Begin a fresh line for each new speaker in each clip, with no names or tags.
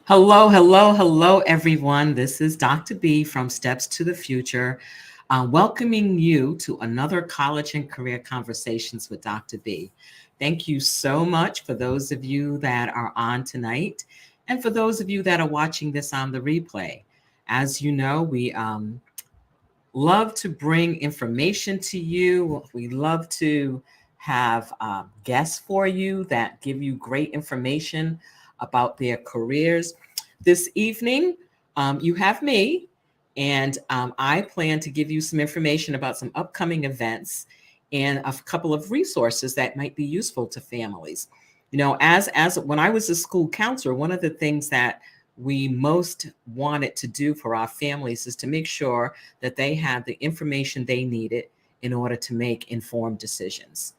Hello, hello, hello, everyone. This is Dr. B from Steps to the Future, welcoming you to another College and Career Conversations with Dr. B. Thank you so much for those of you that are on tonight and for those of you that are watching this on the replay. As you know, we love to bring information to you. We love to have guests for you that give you great information about their careers. This evening, you have me, and I plan to give you some information about some upcoming events and a couple of resources that might be useful to families. You know, as when I was a school counselor, one of the things that we most wanted to do for our families is to make sure that they had the information they needed in order to make informed decisions.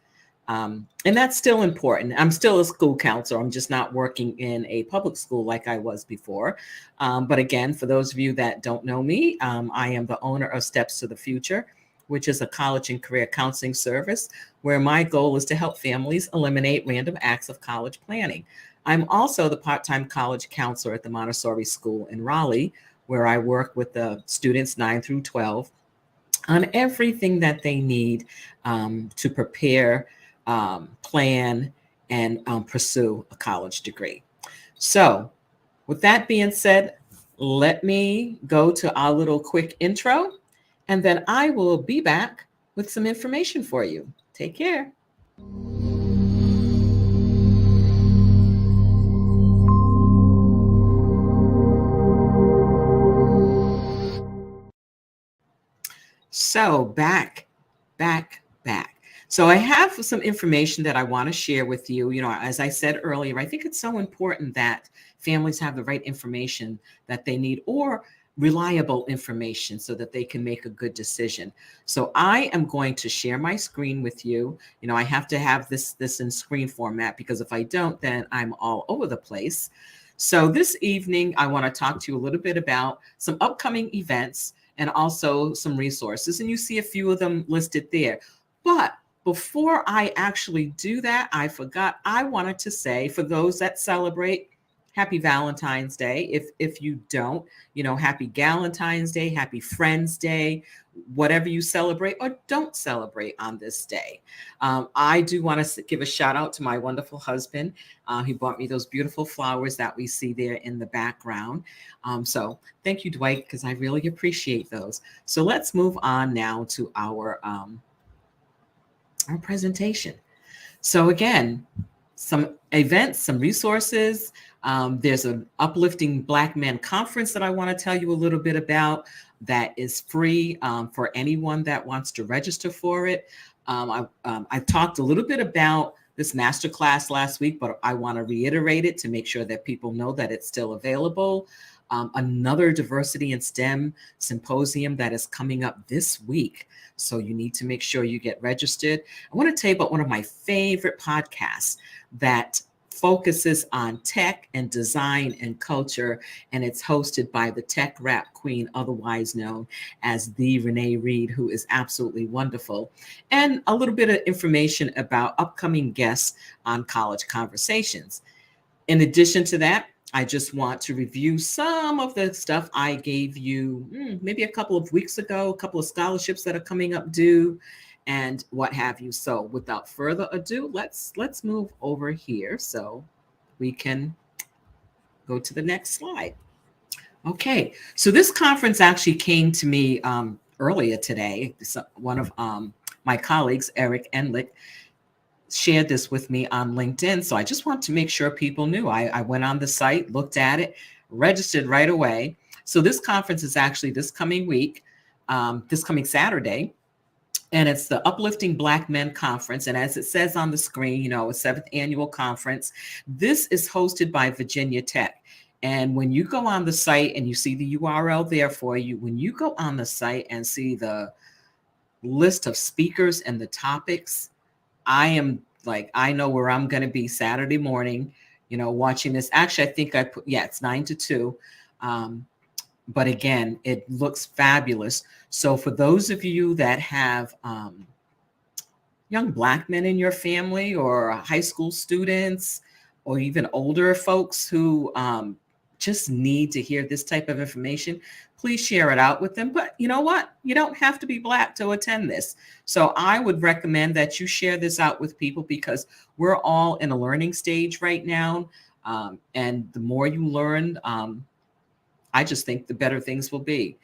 And that's still important. I'm still a school counselor. I'm just not working in a public school like I was before. But again, for those of you that don't know me, I am the owner of Steps to the Future, which is a college and career counseling service where my goal is to help families eliminate random acts of college planning. I'm also the part-time college counselor at the Montessori School in Raleigh, where I work with the students 9 through 12 on everything that they need to prepare, plan, and pursue a college degree. So, with that being said, let me go to our little quick intro, and then I will be back with some information for you. Take care. So back. So I have some information that I want to share with you. You know, as I said earlier, I think it's so important that families have the right information that they need or reliable information so that they can make a good decision. So I am going to share my screen with you. You know, I have to have this in screen format because if I don't, then I'm all over the place. So this evening, I want to talk to you a little bit about some upcoming events and also some resources. And you see a few of them listed there. But before I actually do that, I forgot I wanted to say for those that celebrate, happy Valentine's Day. If you don't, you know, happy Galentine's Day, happy Friends Day, whatever you celebrate or don't celebrate on this day. I do want to give a shout out to my wonderful husband. He bought me those beautiful flowers that we see there in the background. So thank you, Dwight, because I really appreciate those. So let's move on now to our presentation. So again, some events, some resources. There's an Uplifting Black Men Conference that I want to tell you a little bit about that is free for anyone that wants to register for it. I talked a little bit about this masterclass last week, but I want to reiterate it to make sure that people know that it's still available. Another diversity in STEM symposium that is coming up this week. So you need to make sure you get registered. I want to tell you about one of my favorite podcasts that focuses on tech and design and culture, and it's hosted by the tech rap queen, otherwise known as the Renee Reed, who is absolutely wonderful, and a little bit of information about upcoming guests on College Conversations. In addition to that, I just want to review some of the stuff I gave you maybe a couple of weeks ago, a couple of scholarships that are coming up due and what have you. So without further ado, let's move over here so we can go to the next slide. Okay, so this conference actually came to me earlier today. One of my colleagues, Eric Enlick, shared this with me on LinkedIn. So I just want to make sure people knew. I went on the site, looked at it, registered right away. So this conference is actually this coming week, this coming Saturday, and it's the Uplifting Black Men Conference. And as it says on the screen, you know, a 7th annual conference. This is hosted by Virginia Tech. And when you go on the site and you see the URL there for you, when you go on the site and see the list of speakers and the topics, I know where I'm going to be Saturday morning, you know, watching this. Actually, I think it's 9 to 2. But again, it looks fabulous. So for those of you that have young Black men in your family or high school students or even older folks who just need to hear this type of information, please share it out with them. But you know what? You don't have to be Black to attend this. So I would recommend that you share this out with people, because we're all in a learning stage right now. And the more you learn, I just think the better things will be.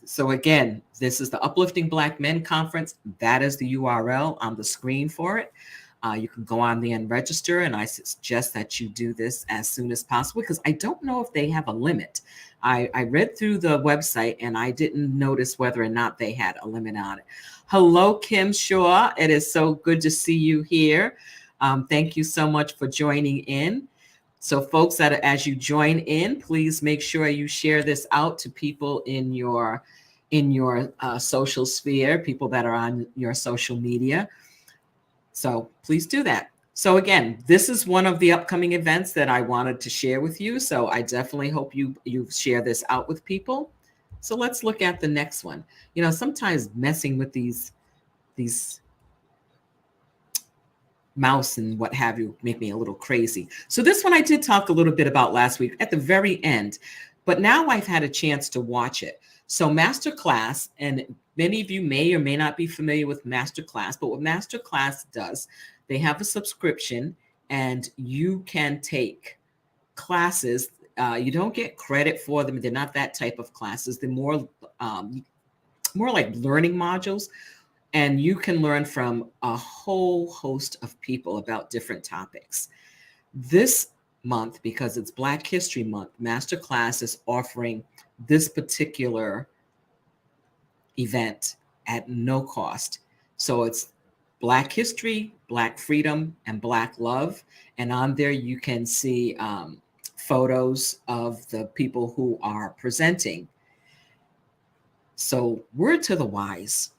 So again, this is the Uplifting Black Men Conference. That is the URL on the screen for it. You can go on there and register, and I suggest that you do this as soon as possible, because I don't know if they have a limit. I read through the website and I didn't notice whether or not they had a limit on it. Hello, Kim Shaw. It is so good to see you here. Thank you so much for joining in. So folks, that as you join in, please make sure you share this out to people in your social sphere, people that are on your social media. So please do that. So again, this is one of the upcoming events that I wanted to share with you. So I definitely hope you share this out with people. So let's look at the next one. You know, sometimes messing with these mouse and what have you make me a little crazy. So this one I did talk a little bit about last week at the very end, but now I've had a chance to watch it. So Masterclass, and many of you may or may not be familiar with Masterclass, but what Masterclass does, they have a subscription and you can take classes. You don't get credit for them. They're not that type of classes. They're more like learning modules. And you can learn from a whole host of people about different topics. This month, because it's Black History Month, Masterclass is offering this particular event at no cost. So it's Black History, Black Freedom, and Black Love. And on there you can see photos of the people who are presenting. So word to the wise.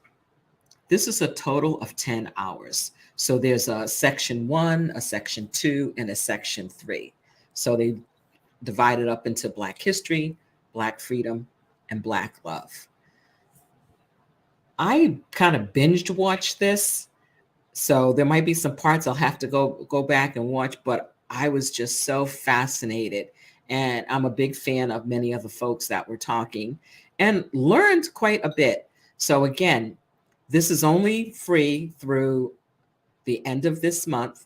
This is a total of 10 hours. So there's a section 1, a section 2, and a section 3. So they divide it up into Black History, Black Freedom, and Black Love. I kind of binged watched this. So there might be some parts I'll have to go back and watch, but I was just so fascinated. And I'm a big fan of many of the folks that were talking and learned quite a bit. So again, this is only free through the end of this month.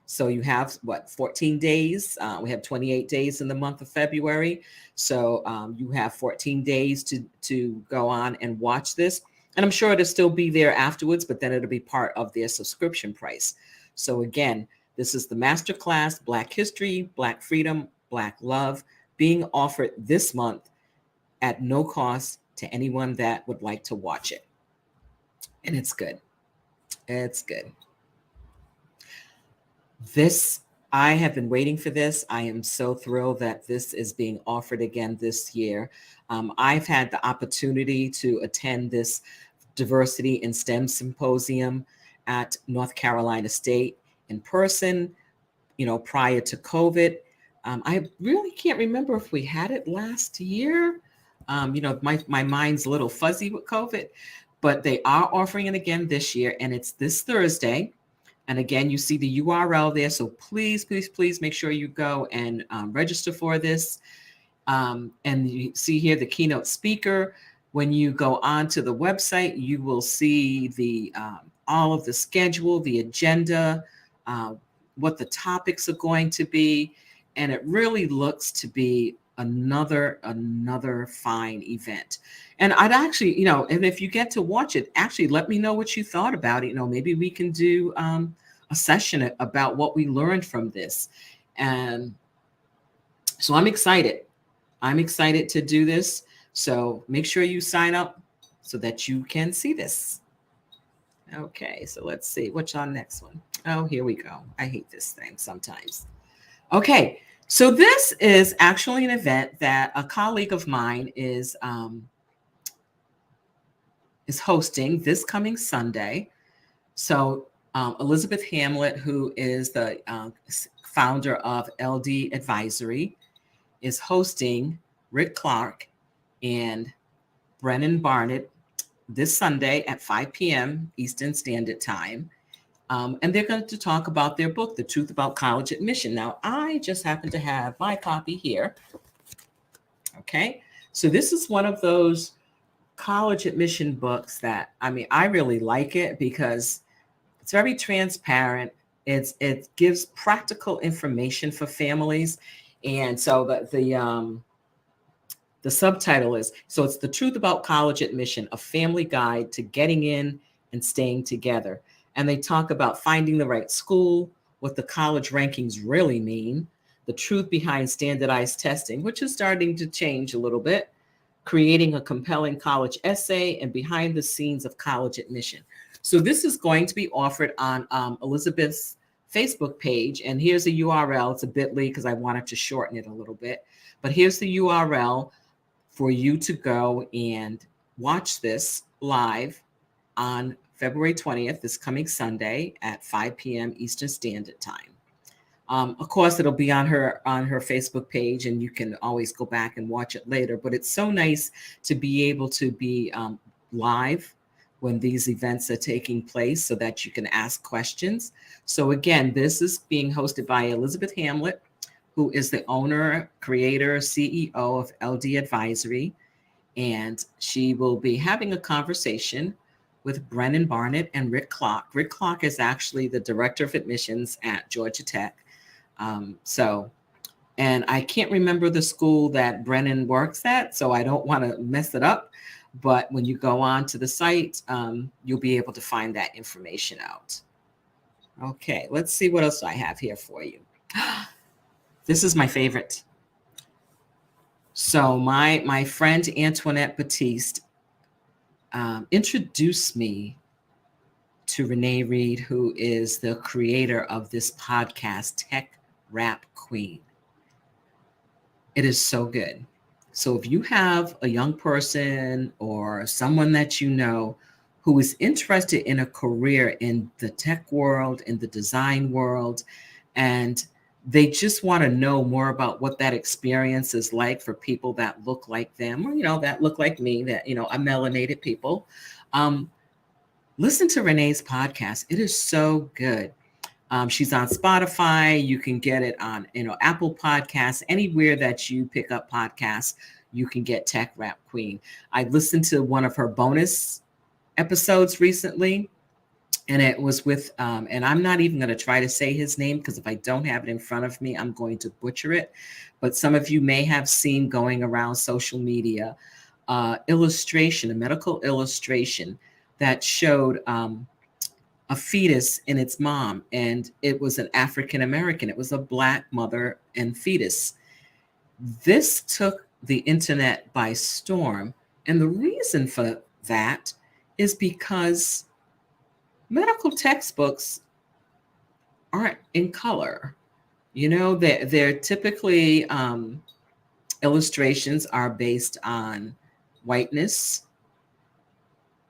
So you have 14 days. We have 28 days in the month of February. So you have 14 days to go on and watch this. And I'm sure it'll still be there afterwards, but then it'll be part of their subscription price. So again, this is the Masterclass, Black History, Black Freedom, Black Love, being offered this month at no cost to anyone that would like to watch it. And it's good. It's good. I have been waiting for this. I am so thrilled that this is being offered again this year. I've had the opportunity to attend this Diversity in STEM Symposium at North Carolina State in person, prior to COVID. I really can't remember if we had it last year. My mind's a little fuzzy with COVID. But they are offering it again this year, and it's this Thursday. And again, you see the URL there. So please, please, please make sure you go and register for this. And you see here the keynote speaker. When you go onto the website, you will see the all of the schedule, the agenda, what the topics are going to be. And it really looks to be another fine event. And I'd actually, and if you get to watch it, actually let me know what you thought about it. Maybe we can do a session about what we learned from this. And so I'm excited. To do this. So make sure you sign up so that you can see this. Okay, so let's see. What's our next one? Oh, here we go. I hate this thing sometimes. Okay. So this is actually an event that a colleague of mine is hosting this coming Sunday. So Elizabeth Hamlet, who is the founder of LD Advisory, is hosting Rick Clark and Brennan Barnett this Sunday at 5 p.m. Eastern Standard Time. And they're going to talk about their book, The Truth About College Admission. Now, I just happen to have my copy here. Okay. So this is one of those college admission books that, I mean, I really like it because it's very transparent. It gives practical information for families. And so the subtitle is, so it's The Truth About College Admission, a family guide to getting in and staying together. And they talk about finding the right school, what the college rankings really mean, the truth behind standardized testing, which is starting to change a little bit, creating a compelling college essay, and behind the scenes of college admission. So this is going to be offered on Elizabeth's Facebook page. And here's a URL. It's a bit.ly because I wanted to shorten it a little bit. But here's the URL for you to go and watch this live on February 20th, this coming Sunday at 5 p.m. Eastern Standard Time. Of course, it'll be on her Facebook page, and you can always go back and watch it later. But it's so nice to be able to be live when these events are taking place so that you can ask questions. So again, this is being hosted by Elizabeth Hamlet, who is the owner, creator, CEO of LD Advisory. And she will be having a conversation with Brennan Barnett and Rick Clark. Rick Clark is actually the director of admissions at Georgia Tech. And I can't remember the school that Brennan works at, so I don't want to mess it up. But when you go on to the site, you'll be able to find that information out. Okay, let's see what else I have here for you. This is my favorite. So my friend Antoinette Batiste introduced me to Renee Reed, who is the creator of this podcast, Tech Rap Queen. It is so good. So if you have a young person or someone that you know who is interested in a career in the tech world, in the design world, and they just want to know more about what that experience is like for people that look like them, or, that look like me, that, are melanated people. Listen to Renee's podcast. It is so good. She's on Spotify. You can get it on, Apple Podcasts, anywhere that you pick up podcasts, you can get Tech Rap Queen. I listened to one of her bonus episodes recently, and it was with, and I'm not even going to try to say his name because if I don't have it in front of me, I'm going to butcher it. But some of you may have seen going around social media, illustration, a medical illustration that showed a fetus and its mom, and it was an African American. It was a Black mother and fetus. This took the internet by storm, and the reason for that is because medical textbooks aren't in color. They're typically illustrations are based on whiteness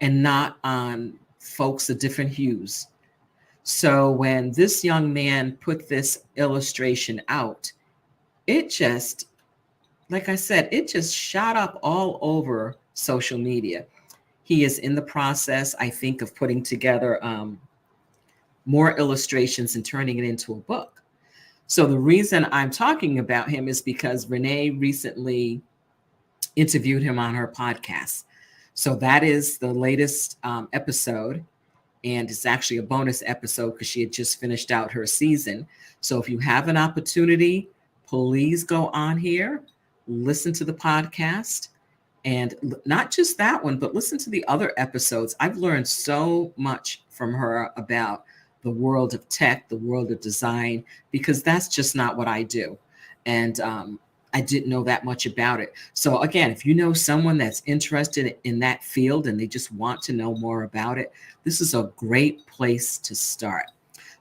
and not on folks of different hues. So when this young man put this illustration out, it just, like I said, it just shot up all over social media. He is in the process, I think, of putting together more illustrations and turning it into a book. So the reason I'm talking about him is because Renee recently interviewed him on her podcast. So that is the latest episode. And it's actually a bonus episode because she had just finished out her season. So if you have an opportunity, please go on here, listen to the podcast. And not just that one, but listen to the other episodes. I've learned so much from her about the world of tech, the world of design, because that's just not what I do. And I didn't know that much about it. So again, if you know someone that's interested in that field and they just want to know more about it, this is a great place to start.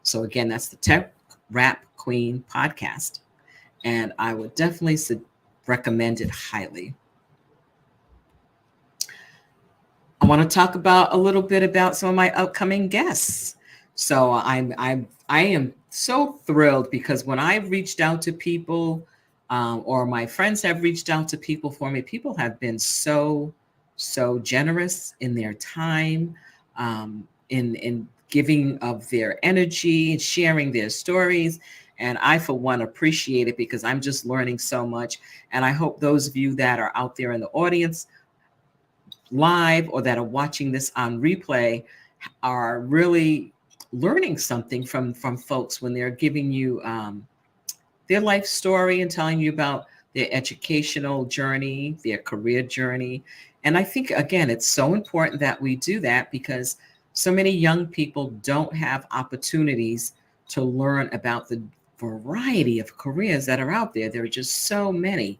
So again, that's the Tech Rap Queen podcast. And I would definitely recommend it highly. I want to talk about a little bit about some of my upcoming guests. So I am so thrilled because when I've reached out to people, or my friends have reached out to people for me, people have been so generous in their time, in giving of their energy, sharing their stories. And I, for one, appreciate it because I'm just learning so much. And I hope those of you that are out there in the audience live or that are watching this on replay are really learning something from folks when they're giving you their life story and telling you about their educational journey, their career journey. And I think, again, it's so important that we do that because so many young people don't have opportunities to learn about the variety of careers that are out there. There are just so many.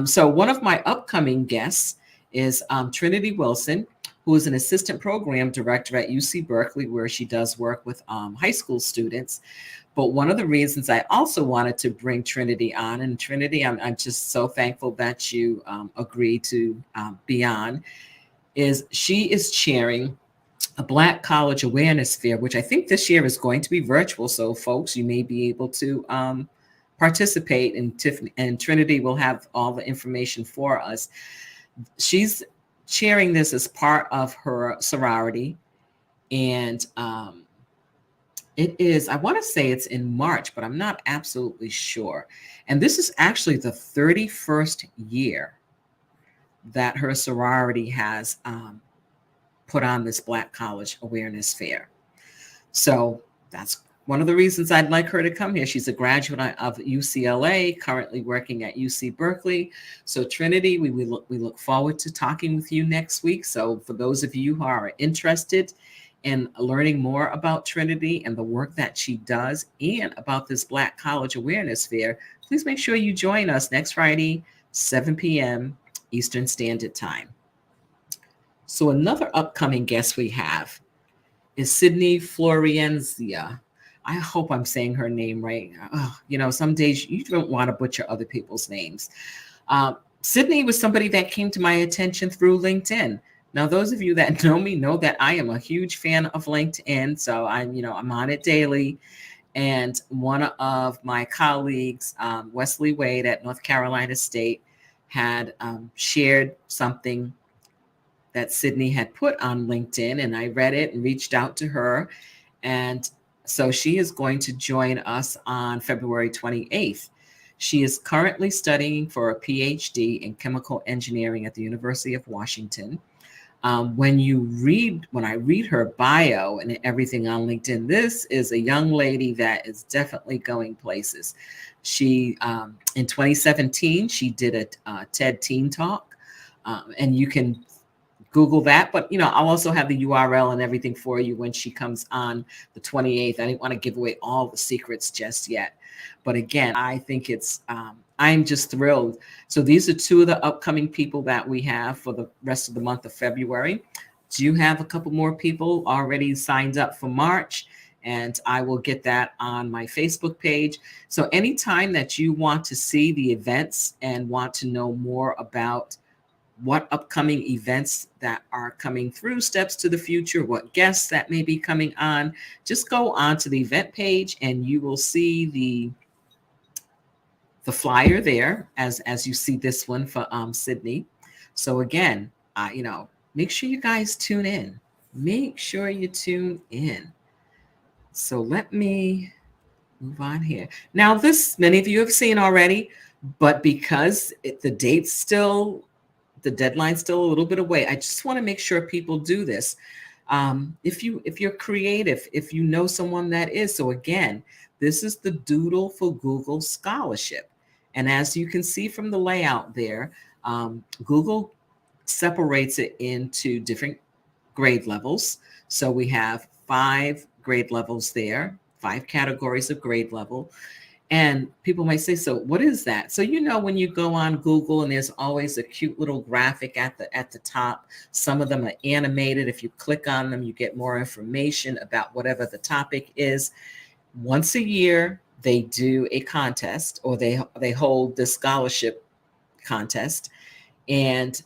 So one of my upcoming guests is Trinity Wilson, who is an assistant program director at UC Berkeley, where she does work with high school students. But one of the reasons I also wanted to bring Trinity on, and Trinity, I'm just so thankful that you agreed to be on, is she is chairing a Black College Awareness Fair, which I think this year is going to be virtual. So folks, you may be able to participate, and Trinity will have all the information for us. She's chairing this as part of her sorority, and it is, I want to say it's in March, but I'm not absolutely sure. And this is actually the 31st year that her sorority has put on this Black College Awareness Fair. So that's one of the reasons I'd like her to come here. She's a graduate of UCLA, currently working at UC Berkeley. So Trinity, we look forward to talking with you next week. So for those of you who are interested in learning more about Trinity and the work that she does and about this Black College Awareness Fair, please make sure you join us next Friday, 7 p.m. Eastern Standard Time. So another upcoming guest we have is Sydney Floriani. I hope I'm saying her name right. Some days you don't want to butcher other people's names. Sydney was somebody that came to my attention through LinkedIn. Now, those of you that know me know that I am a huge fan of LinkedIn. So I'm on it daily. And one of my colleagues, Wesley Wade at North Carolina State, had shared something that Sydney had put on LinkedIn, and I read it and reached out to her. And so she is going to join us on February 28th. She is currently studying for a PhD in chemical engineering at the University of Washington. When I read her bio and everything on LinkedIn, this is a young lady that is definitely going places. She, in 2017, she did a TED Teen Talk, and you can Google that, but I'll also have the URL and everything for you when she comes on the 28th. I didn't want to give away all the secrets just yet, but again, I think I'm just thrilled. So these are two of the upcoming people that we have for the rest of the month of February. Do you have a couple more people already signed up for March? And I will get that on my Facebook page. So anytime that you want to see the events and want to know more about what upcoming events that are coming through Steps to the Future, what guests that may be coming on, just go on to the event page and you will see the flyer there as you see this one for Sydney. So again, make sure you guys tune in. Make sure you tune in. So let me move on here. Now this, many of you have seen already, but because the deadline's still a little bit away, I just want to make sure people do this. If you're creative, if you know someone that is. So again, this is the Doodle for Google Scholarship. And as you can see from the layout there, Google separates it into different grade levels. So we have 5 grade levels there, 5 categories of grade level. And people might say, so what is that? So, when you go on Google and there's always a cute little graphic at the top, some of them are animated. If you click on them, you get more information about whatever the topic is. Once a year, they do a contest, or they hold this scholarship contest, and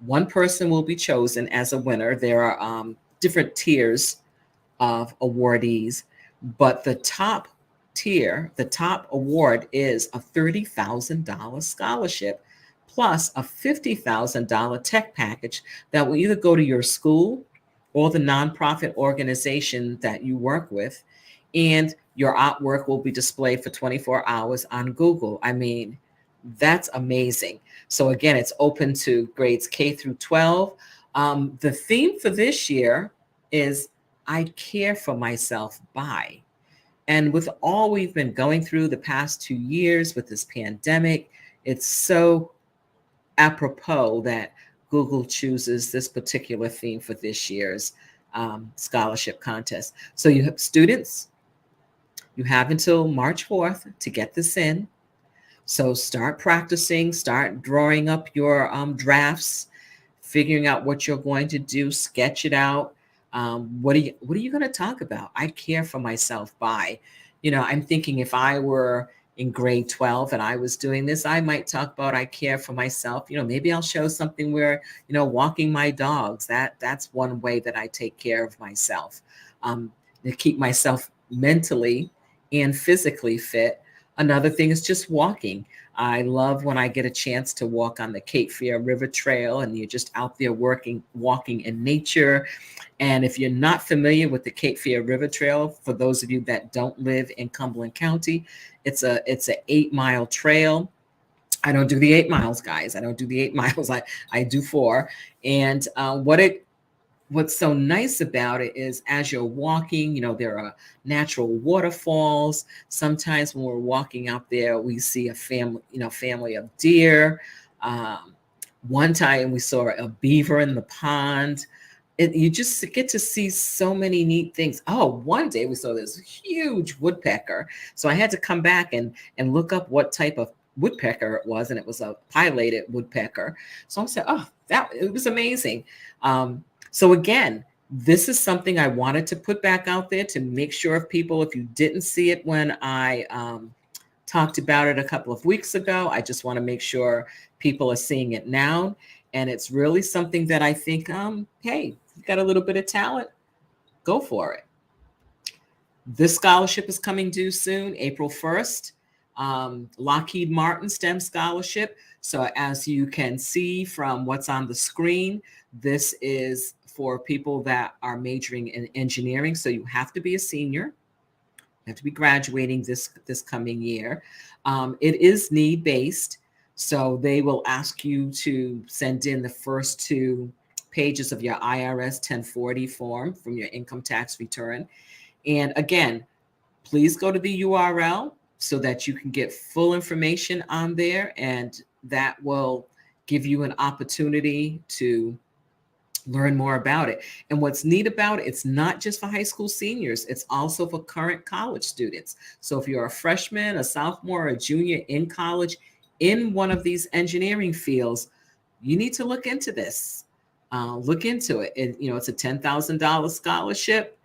one person will be chosen as a winner. There are different tiers of awardees, but the top tier, the top award is a $30,000 scholarship plus a $50,000 tech package that will either go to your school or the nonprofit organization that you work with. And Your artwork will be displayed for 24 hours on Google. I mean, that's amazing. So again, it's open to grades K through 12. The theme for this year is I care for myself by. And with all we've been going through the past 2 years with this pandemic, it's so apropos that Google chooses this particular theme for this year's scholarship contest. So you have students, you have until March 4th to get this in. So start practicing, start drawing up your drafts, figuring out what you're going to do, sketch it out. What are you going to talk about? I care for myself by, I'm thinking if I were in grade 12 and I was doing this, I might talk about I care for myself. Maybe I'll show something where, walking my dogs. That's one way that I take care of myself, to keep myself mentally and physically fit. Another thing is just walking. I love when I get a chance to walk on the Cape Fear River Trail and you're just out there walking in nature. And if you're not familiar with the Cape Fear River Trail, for those of you that don't live in Cumberland County, it's a 8-mile trail. I don't do the 8 miles, guys. I don't do the 8 miles. I do 4. And what's so nice about it is as you're walking, there are natural waterfalls. Sometimes when we're walking out there, we see a family of deer. One time we saw a beaver in the pond. You just get to see so many neat things. Oh, one day we saw this huge woodpecker. So I had to come back and look up what type of woodpecker it was, and it was a pileated woodpecker. So I said, oh, it was amazing. So again, this is something I wanted to put back out there to make sure if you didn't see it when I talked about it a couple of weeks ago, I just want to make sure people are seeing it now. And it's really something that I think, hey, you got a little bit of talent, go for it. This scholarship is coming due soon, April 1st. Lockheed Martin STEM Scholarship. So as you can see from what's on the screen, this is for people that are majoring in engineering. So you have to be a senior. You have to be graduating this coming year. It is need-based. So they will ask you to send in the first 2 pages of your IRS 1040 form from your income tax return. And again, please go to the URL so that you can get full information on there, and that will give you an opportunity to learn more about it. And what's neat about it, it's not just for high school seniors, it's also for current college students. So if you're a freshman, a sophomore, or a junior in college in one of these engineering fields, you need to look into this. Look into it. It's a $10,000 scholarship.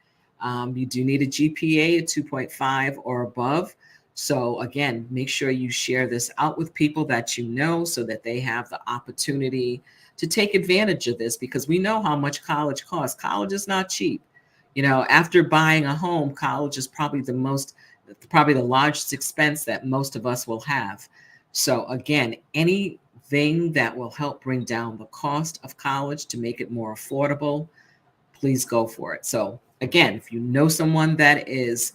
You do need a GPA of 2.5 or above. So again, make sure you share this out with people that you know so that they have the opportunity to take advantage of this, because we know how much college costs. College is not cheap. After buying a home, college is probably the largest expense that most of us will have. So again, anything that will help bring down the cost of college to make it more affordable, please go for it. So again, if you know someone that is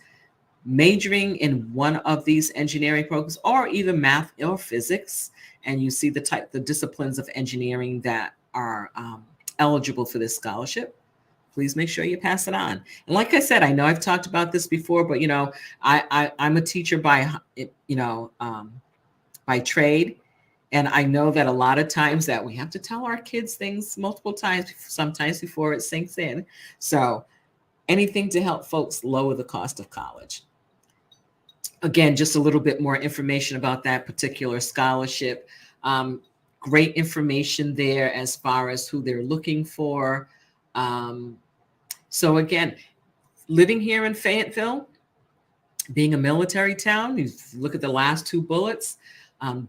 majoring in one of these engineering programs, or either math or physics, and you see the disciplines of engineering that are eligible for this scholarship, please make sure you pass it on. And like I said, I know I've talked about this before, but I'm a teacher by trade, and I know that a lot of times that we have to tell our kids things multiple times, sometimes before it sinks in. So anything to help folks lower the cost of college. Again, just a little bit more information about that particular scholarship. Great information there as far as who they're looking for. So again, living here in Fayetteville, being a military town, you look at the last 2 bullets,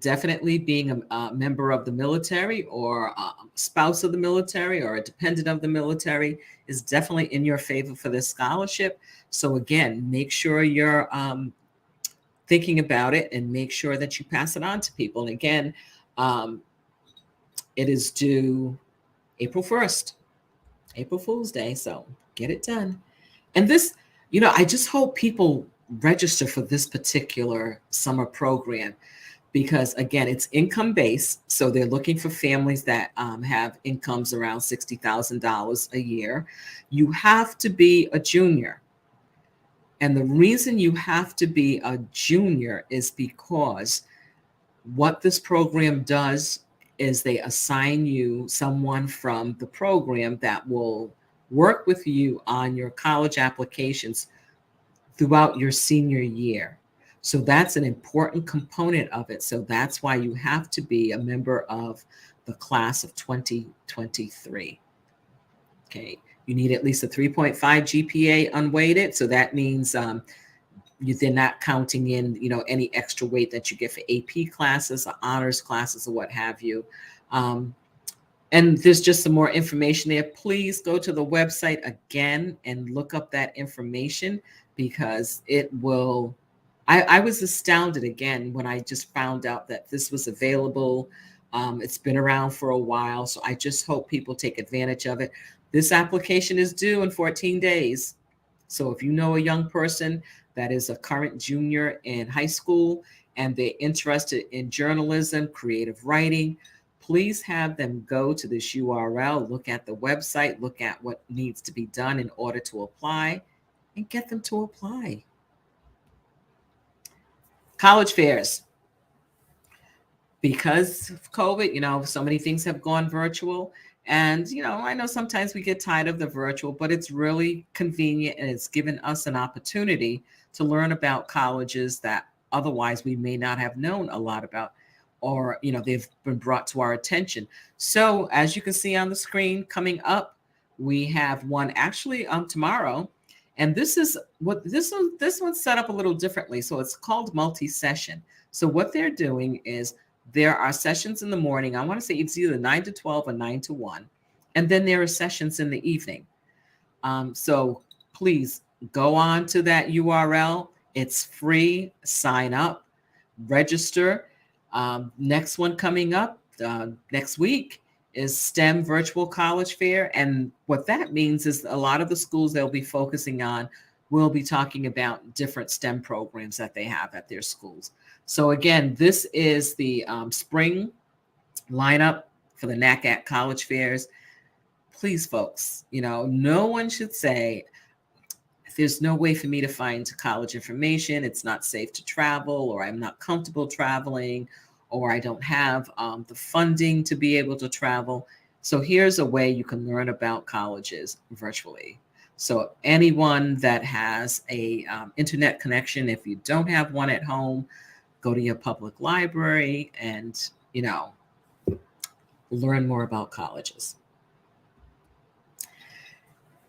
definitely being a member of the military, or a spouse of the military, or a dependent of the military is definitely in your favor for this scholarship. So again, make sure you're thinking about it and make sure that you pass it on to people. And again, it is due April 1st, April Fool's Day. So get it done. And this, I just hope people register for this particular summer program, because again, it's income based. So they're looking for families that have incomes around $60,000 a year. You have to be a junior. And the reason you have to be a junior is because what this program does is they assign you someone from the program that will work with you on your college applications throughout your senior year. So that's an important component of it. So that's why you have to be a member of the class of 2023. Okay. You need at least a 3.5 GPA unweighted. So that means they're not counting in, any extra weight that you get for AP classes or honors classes or what have you. And there's just some more information there. Please go to the website again and look up that information, because it will, I was astounded again when I just found out that this was available. It's been around for a while, so I just hope people take advantage of it. This application is due in 14 days. So if you know a young person that is a current junior in high school and they're interested in journalism, creative writing, please have them go to this URL, look at the website, look at what needs to be done in order to apply, and get them to apply. College fairs. Because of COVID, so many things have gone virtual. And, I know sometimes we get tired of the virtual, but it's really convenient, and it's given us an opportunity to learn about colleges that otherwise we may not have known a lot about, or, they've been brought to our attention. So as you can see on the screen coming up, we have one actually tomorrow. And this is what this one's set up a little differently. So it's called multi-session. So what they're doing is there are sessions in the morning. I want to say it's either 9 to 12 or 9 to 1. And then there are sessions in the evening. So please go on to that URL. It's free. Sign up, register. Next one coming up next week is STEM Virtual College Fair. And what that means is a lot of the schools they'll be focusing on will be talking about different STEM programs that they have at their schools. So again, this is the spring lineup for the NACAT college fairs. Please, folks, no one should say, there's no way for me to find college information, it's not safe to travel, or I'm not comfortable traveling, or I don't have the funding to be able to travel. So here's a way you can learn about colleges virtually. So anyone that has a internet connection, if you don't have one at home, go to your public library and, learn more about colleges.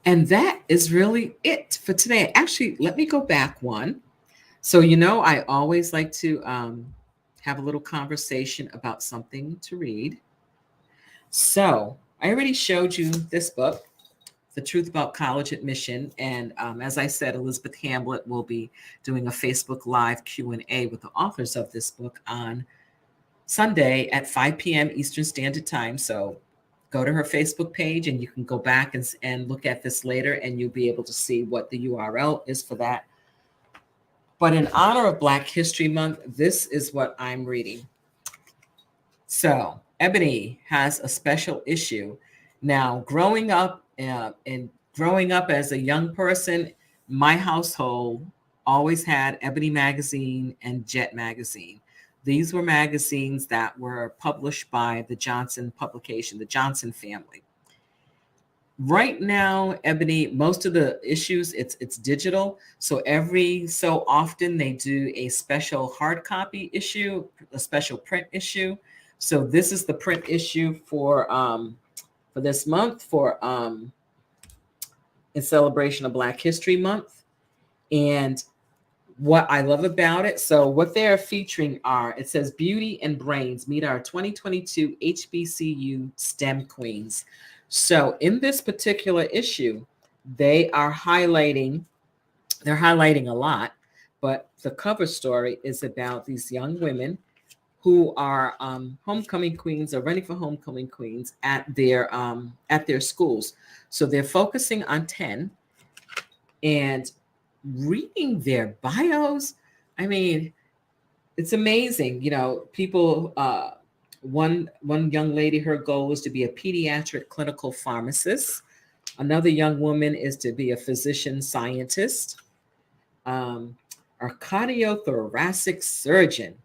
And that is really it for today. Actually, let me go back one. So, I always like to have a little conversation about something to read. So I already showed you this book, The Truth About College Admission. And as I said, Elizabeth Hamlet will be doing a Facebook Live Q&A with the authors of this book on Sunday at 5 p.m. Eastern Standard Time. So go to her Facebook page and you can go back and look at this later, and you'll be able to see what the URL is for that. But in honor of Black History Month, this is what I'm reading. So Ebony has a special issue. Now, growing up as a young person, my household always had Ebony Magazine and Jet Magazine. These were magazines that were published by the Johnson publication, the Johnson family. Right now, Ebony, most of the issues, it's digital. So every so often they do a special hard copy issue, a special print issue. So this is the print issue for this month in celebration of Black History Month. And what I love about it, so what they're featuring it says Beauty and Brains meet our 2022 HBCU STEM Queens. So in this particular issue, they're highlighting a lot, but the cover story is about these young women who are homecoming queens or running for homecoming queens at their schools. So they're focusing on 10, and reading their bios, I mean, it's amazing. People, one young lady, her goal is to be a pediatric clinical pharmacist. Another young woman is to be a physician scientist, um, a cardiothoracic surgeon.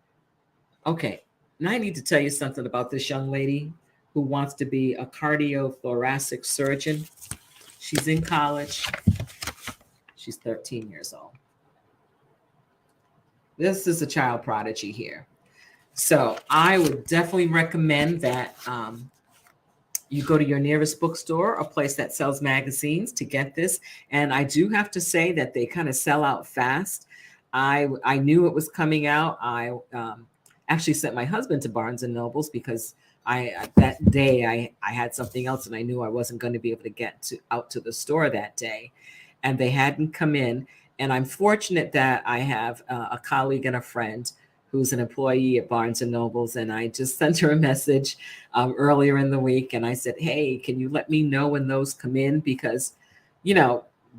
Okay, now I need to tell you something about this young lady who wants to be a cardiothoracic surgeon. She's in college. She's 13 years old. This is a child prodigy here. So I would definitely recommend that you go to your nearest bookstore, a place that sells magazines, to get this. And I do have to say that they kind of sell out fast. I knew it was coming out. I actually sent my husband to Barnes and Nobles because that day I had something else and I knew I wasn't going to be able to get out to the store that day, and they hadn't come in. And I'm fortunate that I have a colleague and a friend who's an employee at Barnes and Nobles, and I just sent her a message earlier in the week, and I said, "Hey, can you let me know when those come in? Because,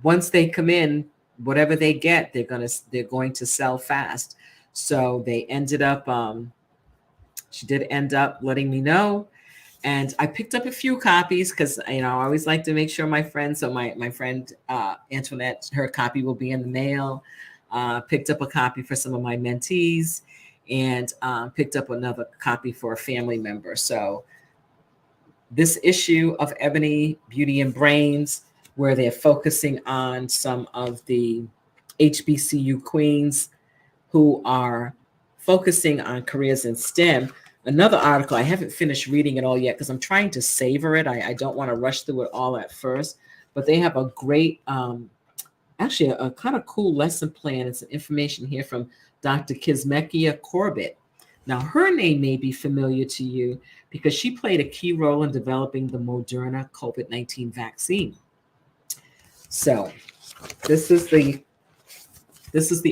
once they come in, whatever they get, they're going to sell fast." So they ended up. She did end up letting me know, and I picked up a few copies because I always like to make sure my friends. So my friend Antoinette, her copy will be in the mail. Picked up a copy for some of my mentees, and picked up another copy for a family member. So this issue of Ebony, Beauty and Brains, where they're focusing on some of the HBCU queens who are focusing on careers in STEM. Another article, I haven't finished reading it all yet because I'm trying to savor it. I don't want to rush through it all at first, but they have a great, actually a kind of cool lesson plan and some information here from Dr. Kizzmekia Corbett. Now, her name may be familiar to you because she played a key role in developing the Moderna COVID-19 vaccine. So this is the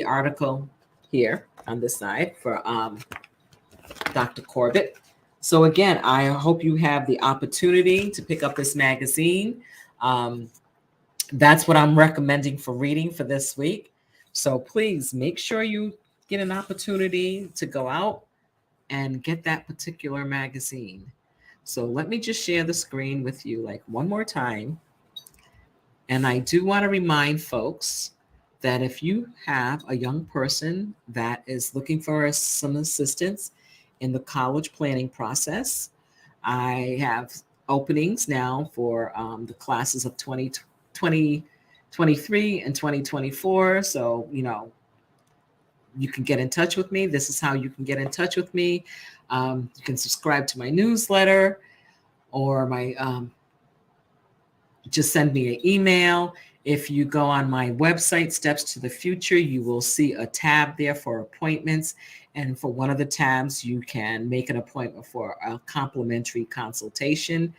article here on this side for Dr. Corbett. So again, I hope you have the opportunity to pick up this magazine. That's what I'm recommending for reading for this week. So please make sure you get an opportunity to go out and get that particular magazine. So let me just share the screen with you like one more time. And I do want to remind folks that if you have a young person that is looking for some assistance in the college planning process, I have openings now for the classes of 2023 and 2024. So, you can get in touch with me. This is how you can get in touch with me. You can subscribe to my newsletter or just send me an email. If you go on my website, Steps to the Future, you will see a tab there for appointments. And for one of the tabs, you can make an appointment for a complimentary consultation.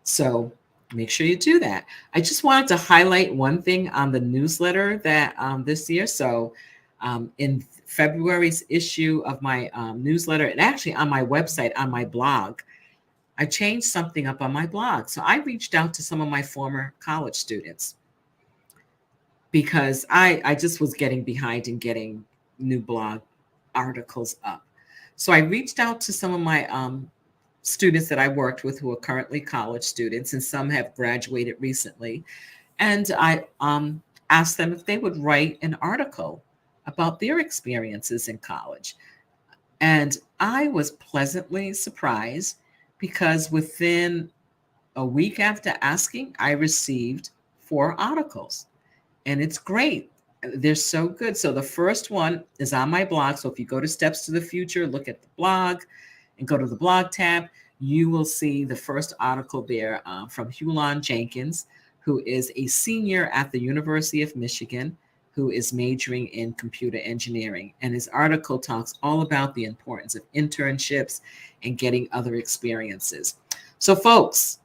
So make sure you do that. I just wanted to highlight one thing on the newsletter that this year. So in February's issue of my newsletter, and actually on my website, on my blog, I changed something up on my blog. So I reached out to some of my former college students because I just was getting behind in getting new blog articles up. So I reached out to some of my students that I worked with who are currently college students, and some have graduated recently. And I asked them if they would write an article about their experiences in college. And I was pleasantly surprised because within a week after asking, I received 4 articles. And it's great. They're so good. So the first one is on my blog. So if you go to Steps to the Future, look at the blog and go to the blog tab, you will see the first article there from Hulon Jenkins, who is a senior at the University of Michigan, who is majoring in computer engineering. And his article talks all about the importance of internships and getting other experiences. So folks,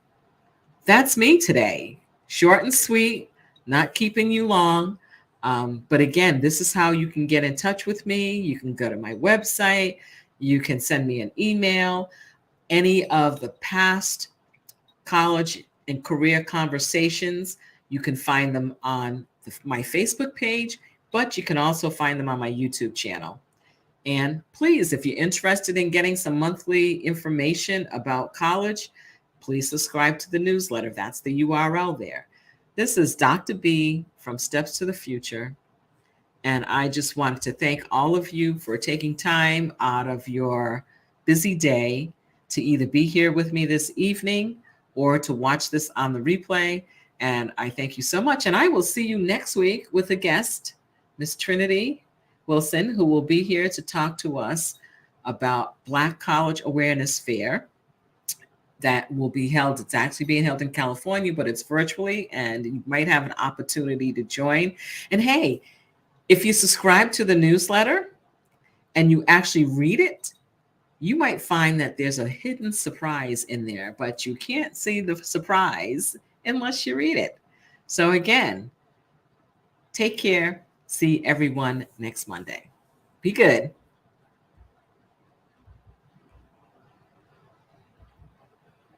that's me today. Short and sweet, not keeping you long. But again, this is how you can get in touch with me. You can go to my website. You can send me an email. Any of the past college and career conversations, you can find them on my Facebook page, but you can also find them on my YouTube channel. And please, if you're interested in getting some monthly information about college, please subscribe to the newsletter. That's the URL there. This is Dr. B from Steps to the Future. And I just wanted to thank all of you for taking time out of your busy day to either be here with me this evening or to watch this on the replay. And I thank you so much. And I will see you next week with a guest, Miss Trinity Wilson, who will be here to talk to us about Black College Awareness Fair that will be held. It's actually being held in California, but it's virtually, and you might have an opportunity to join. And hey, if you subscribe to the newsletter and you actually read it, you might find that there's a hidden surprise in there, but you can't see the surprise unless you read it. So again, take care. See everyone next Monday. Be good.